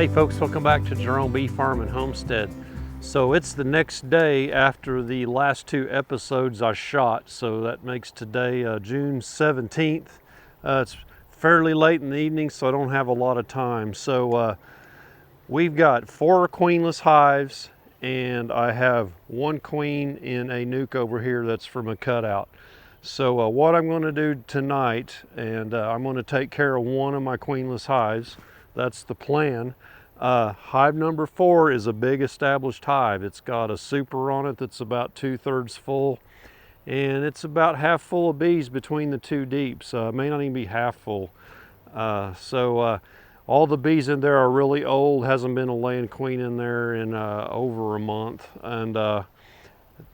Hey folks, welcome back to Jerome Bee Farm and Homestead. So it's the next day after the last two episodes I shot, so that makes today June 17th. It's fairly late in the evening, so I don't have a lot of time. So we've got 4 queenless hives, and I have 1 queen in a nuke over here that's from a cutout. So what I'm going to do tonight, and I'm going to take care of one of my queenless hives. That's the plan. Hive number 4 is a big established hive. It's got a super on it that's about 2/3 full, and it's about half full of bees between the 2 deeps. It may not even be half full. All the bees in there are really old. Hasn't been a laying queen in there in over a month, and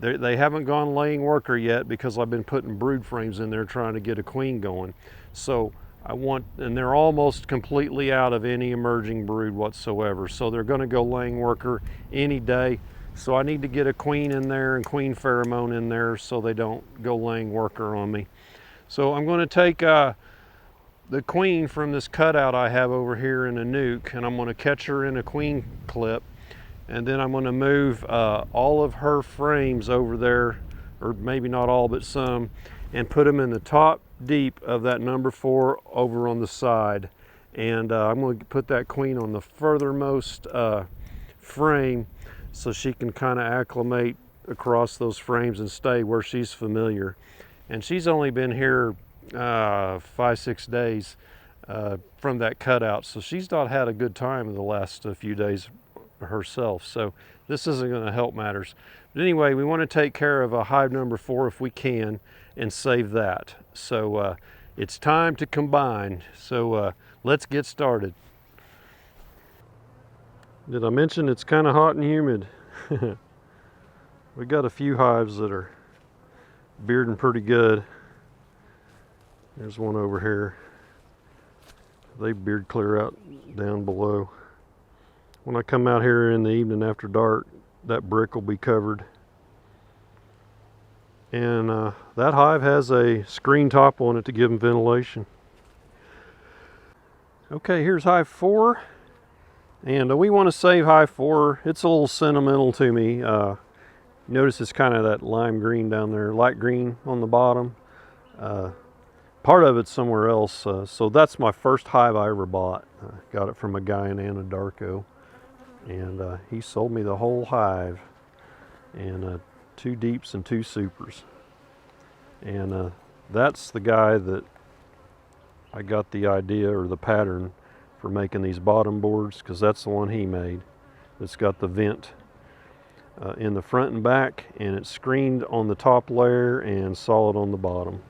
they haven't gone laying worker yet because I've been putting brood frames in there trying to get a queen going. So and they're almost completely out of any emerging brood whatsoever. So they're going to go laying worker any day. So I need to get a queen in there and queen pheromone in there so they don't go laying worker on me. So I'm going to take the queen from this cutout I have over here in a nuke, and I'm going to catch her in a queen clip. And then I'm going to move all of her frames over there, or maybe not all, but some, and put them in the top deep of that number 4 over on the side. And I'm going to put that queen on the furthermost frame so she can kind of acclimate across those frames and stay where she's familiar. And she's only been here 5-6 days from that cutout, so she's not had a good time in the last few days herself, so this isn't going to help matters. But anyway, we want to take care of hive number 4 if we can and save that. So it's time to combine. So let's get started. Did I mention it's kind of hot and humid? We got a few hives that are bearding pretty good. There's one over here. They beard clear out down below. When I come out here in the evening after dark, that brick will be covered. And that hive has a screen top on it to give them ventilation. Okay, here's hive 4. And we want to save hive 4. It's a little sentimental to me. Notice it's kind of that lime green down there, light green on the bottom. Part of it's somewhere else. So that's my first hive I ever bought. Got it from a guy in Anadarko. And he sold me the whole hive, and 2 deeps and 2 supers. And that's the guy that I got the idea or the pattern for making these bottom boards, because that's the one he made. It's got the vent in the front and back, and it's screened on the top layer and solid on the bottom.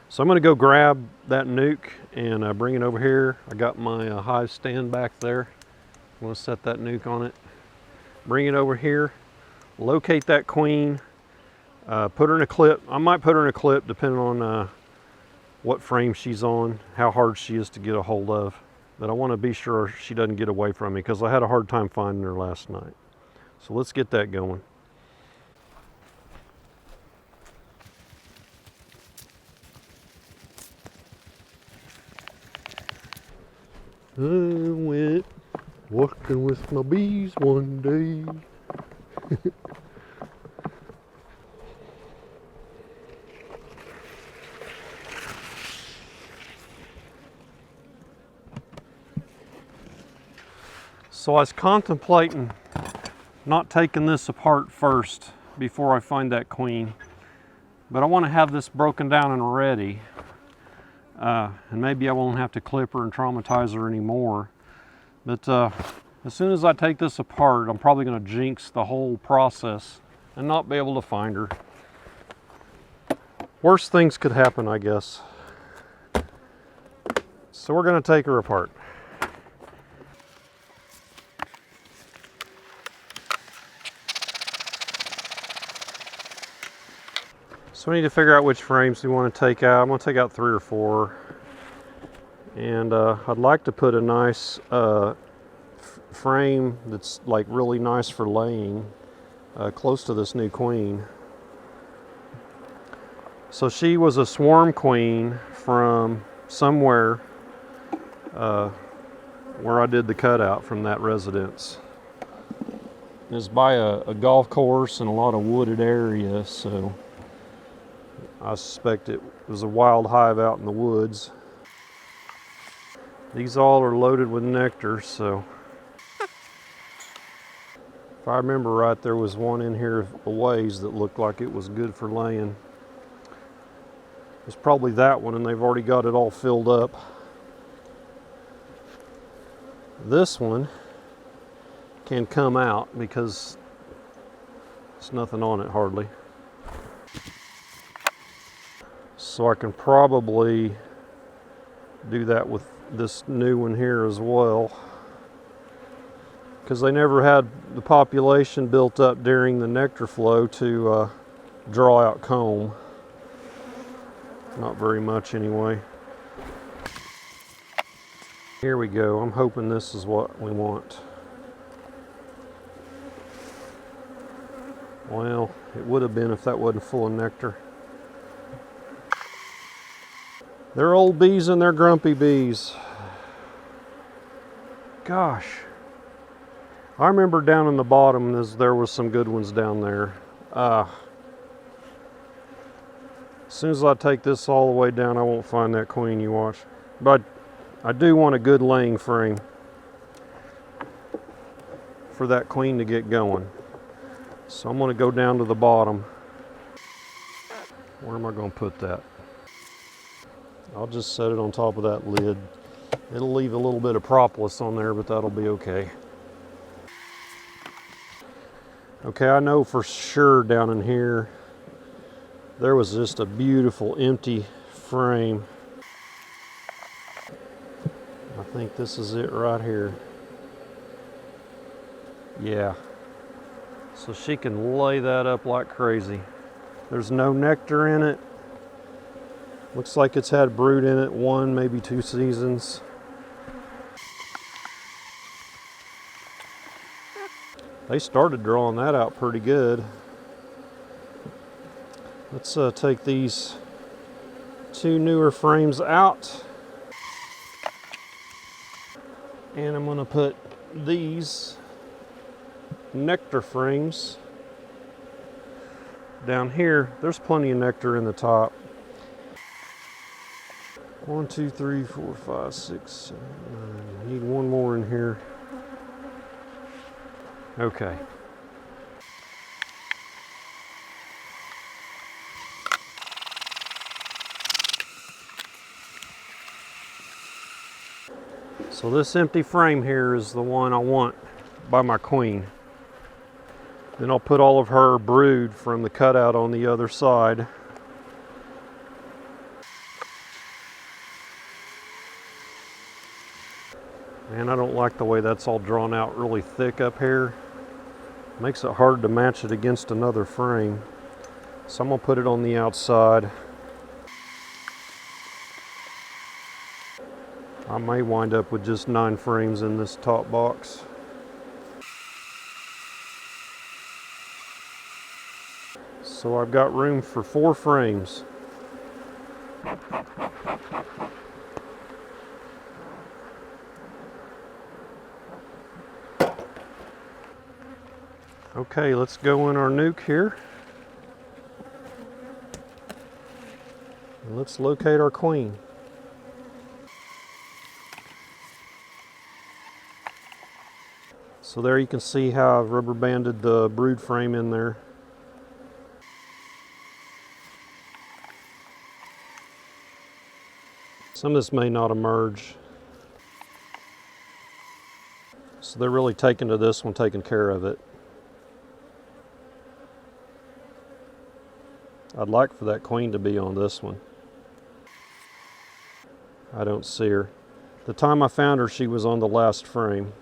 So I'm going to go grab that nuke and bring it over here. I got my hive stand back there. I'm going to set that nuke on it. Bring it over here. Locate that queen. Put her in a clip. I might put her in a clip depending on what frame she's on, how hard she is to get a hold of. But I want to be sure she doesn't get away from me because I had a hard time finding her last night. So let's get that going. I went walking with my bees one day. So I was contemplating not taking this apart first before I find that queen, but I want to have this broken down and ready. And maybe I won't have to clip her and traumatize her anymore. But as soon as I take this apart, I'm probably going to jinx the whole process and not be able to find her. Worst things could happen, I guess. So we're going to take her apart. So we need to figure out which frames we want to take out. I'm going to take out 3 or 4. And I'd like to put a nice frame that's like really nice for laying close to this new queen. So she was a swarm queen from somewhere, where I did the cutout from that residence. It's by a golf course and a lot of wooded area, so I suspect it was a wild hive out in the woods. These all are loaded with nectar, so if I remember right, there was one in here a ways that looked like it was good for laying. It's probably that one, and they've already got it all filled up. This one can come out because there's nothing on it hardly. So I can probably do that with this new one here as well, because they never had the population built up during the nectar flow to draw out comb. Not very much anyway. Here we go. I'm hoping this is what we want. Well, it would have been if that wasn't full of nectar. They're old bees and they're grumpy bees. Gosh. I remember down in the bottom there was some good ones down there. As soon as I take this all the way down, I won't find that queen, you watch. But I do want a good laying frame for that queen to get going. So I'm going to go down to the bottom. Where am I going to put that? I'll just set it on top of that lid. It'll leave a little bit of propolis on there, but that'll be okay. Okay, I know for sure down in here there was just a beautiful empty frame. I think this is it right here. Yeah. So she can lay that up like crazy. There's no nectar in it. Looks like it's had brood in it 1, maybe 2 seasons. They started drawing that out pretty good. Let's take these 2 newer frames out. And I'm going to put these nectar frames down here. There's plenty of nectar in the top. 1, 2, 3, 4, 5, 6, 7, 9. I need one more in here. Okay. So this empty frame here is the one I want by my queen. Then I'll put all of her brood from the cutout on the other side. And I don't like the way that's all drawn out really thick up here. Makes it hard to match it against another frame. So I'm going to put it on the outside. I may wind up with just 9 frames in this top box. So I've got room for 4 frames. Okay, let's go in our nuke here. And let's locate our queen. So there you can see how I've rubber banded the brood frame in there. Some of this may not emerge. So they're really taking to this one, taking care of it. I'd like for that queen to be on this one. I don't see her. The time I found her, she was on the last frame.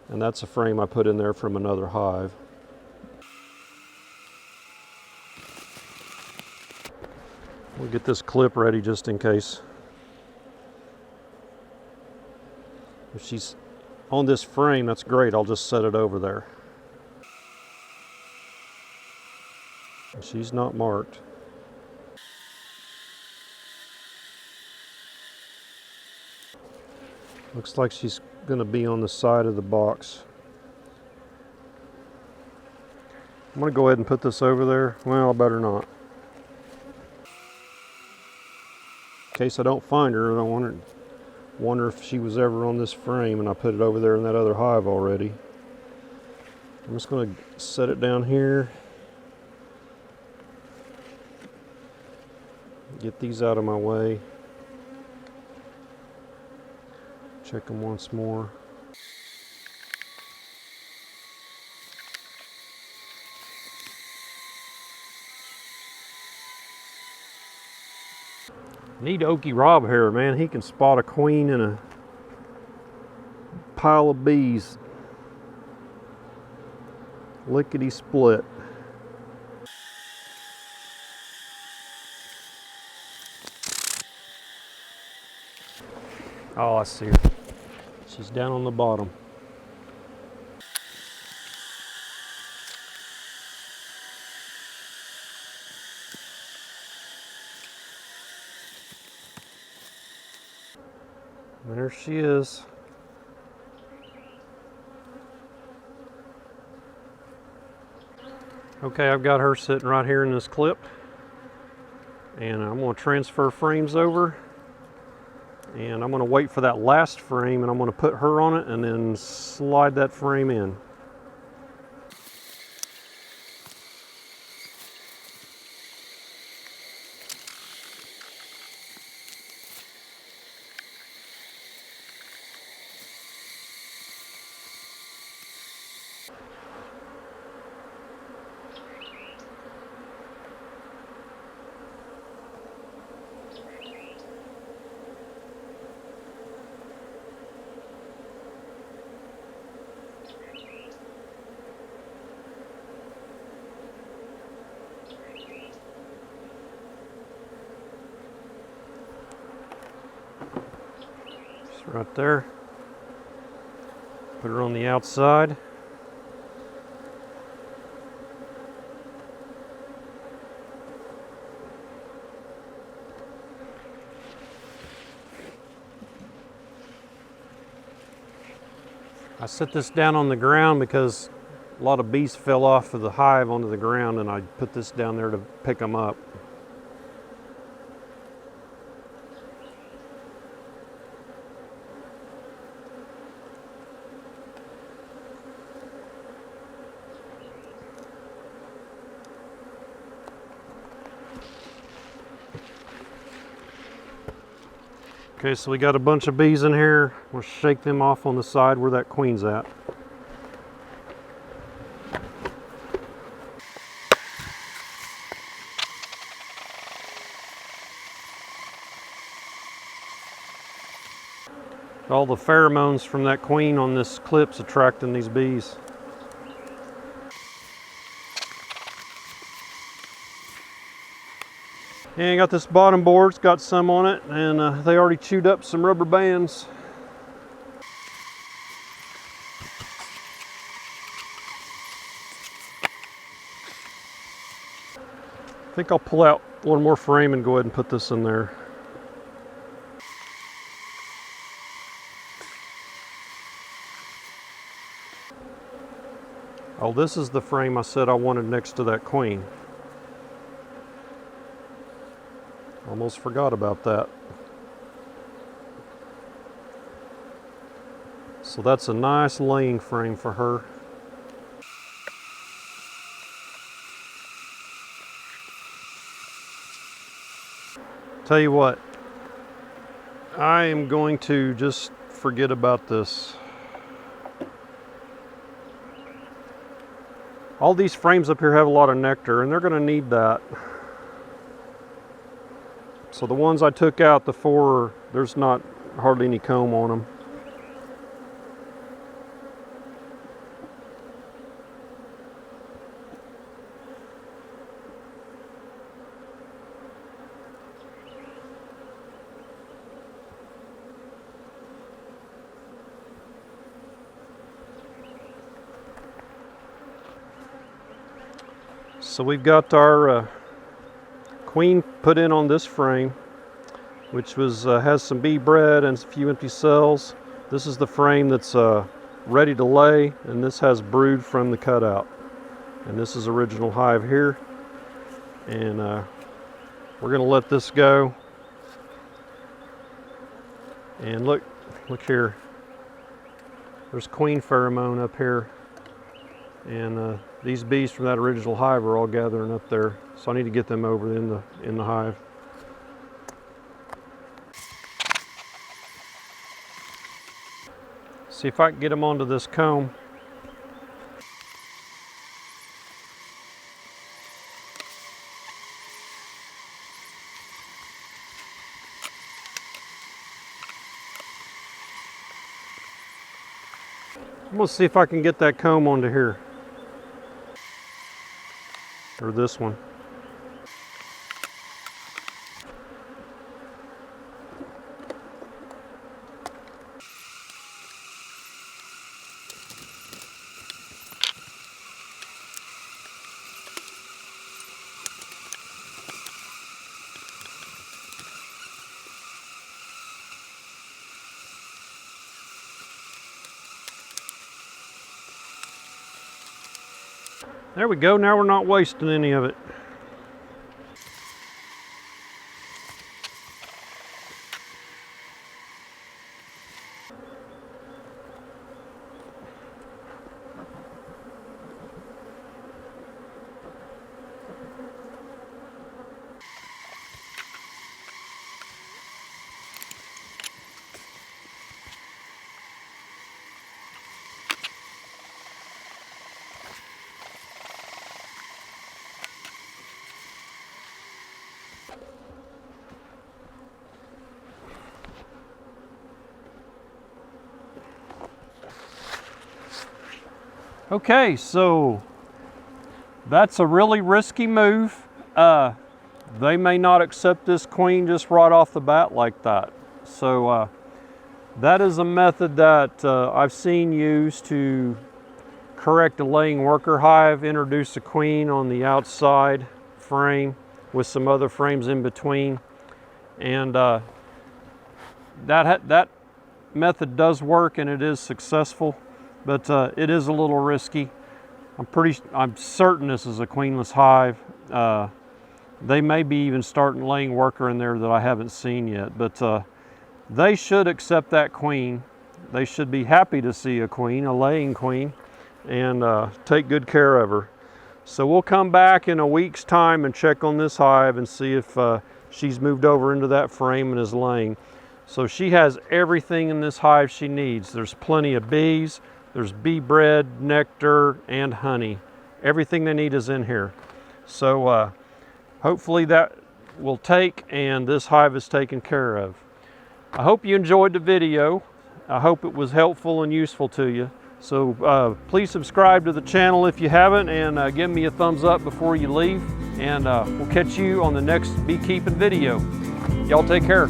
And that's a frame I put in there from another hive. We'll get this clip ready just in case. If she's on this frame, that's great. I'll just set it over there. She's not marked. Looks like she's going to be on the side of the box. I'm going to go ahead and put this over there. Well, I better not. In case I don't find her, I don't wonder if she was ever on this frame and I put it over there in that other hive already. I'm just going to set it down here. Get these out of my way. Check them once more. Need Okie Rob here, man. He can spot a queen in a pile of bees. Lickety split. Oh, I see her. She's down on the bottom. And there she is. Okay, I've got her sitting right here in this clip. And I'm going to transfer frames over. And I'm going to wait for that last frame and I'm going to put her on it and then slide that frame in. Right there. Put her on the outside. I set this down on the ground because a lot of bees fell off of the hive onto the ground, and I put this down there to pick them up. Okay, so we got a bunch of bees in here. We'll shake them off on the side where that queen's at. All the pheromones from that queen on this clip's attracting these bees. And I got this bottom board, it's got some on it, and they already chewed up some rubber bands. I think I'll pull out one more frame and go ahead and put this in there. Oh, this is the frame I said I wanted next to that queen. Almost forgot about that. So that's a nice laying frame for her. Tell you what, I am going to just forget about this. All these frames up here have a lot of nectar, and they're going to need that. So the ones I took out, the 4, there's not hardly any comb on them. So we've got our queen put in on this frame, which was has some bee bread and a few empty cells. This is the frame that's ready to lay, and this has brood from the cutout. And this is original hive here. And we're gonna let this go. And look here. There's queen pheromone up here. And these bees from that original hive are all gathering up there. So I need to get them over in the hive. See if I can get them onto this comb. I'm gonna see if I can get that comb onto here. Or this one. There we go, now we're not wasting any of it. Okay, so that's a really risky move. They may not accept this queen just right off the bat like that. So that is a method that I've seen used to correct a laying worker hive, introduce a queen on the outside frame with some other frames in between. And that method does work and it is successful. But it is a little risky. I'm certain this is a queenless hive. They may be even starting laying worker in there that I haven't seen yet, but they should accept that queen. They should be happy to see a queen, a laying queen, and take good care of her. So we'll come back in a week's time and check on this hive and see if she's moved over into that frame and is laying. So she has everything in this hive she needs. There's plenty of bees. There's bee bread, nectar, and honey. Everything they need is in here. So hopefully that will take and this hive is taken care of. I hope you enjoyed the video. I hope it was helpful and useful to you. So please subscribe to the channel if you haven't, and give me a thumbs up before you leave. And we'll catch you on the next beekeeping video. Y'all take care.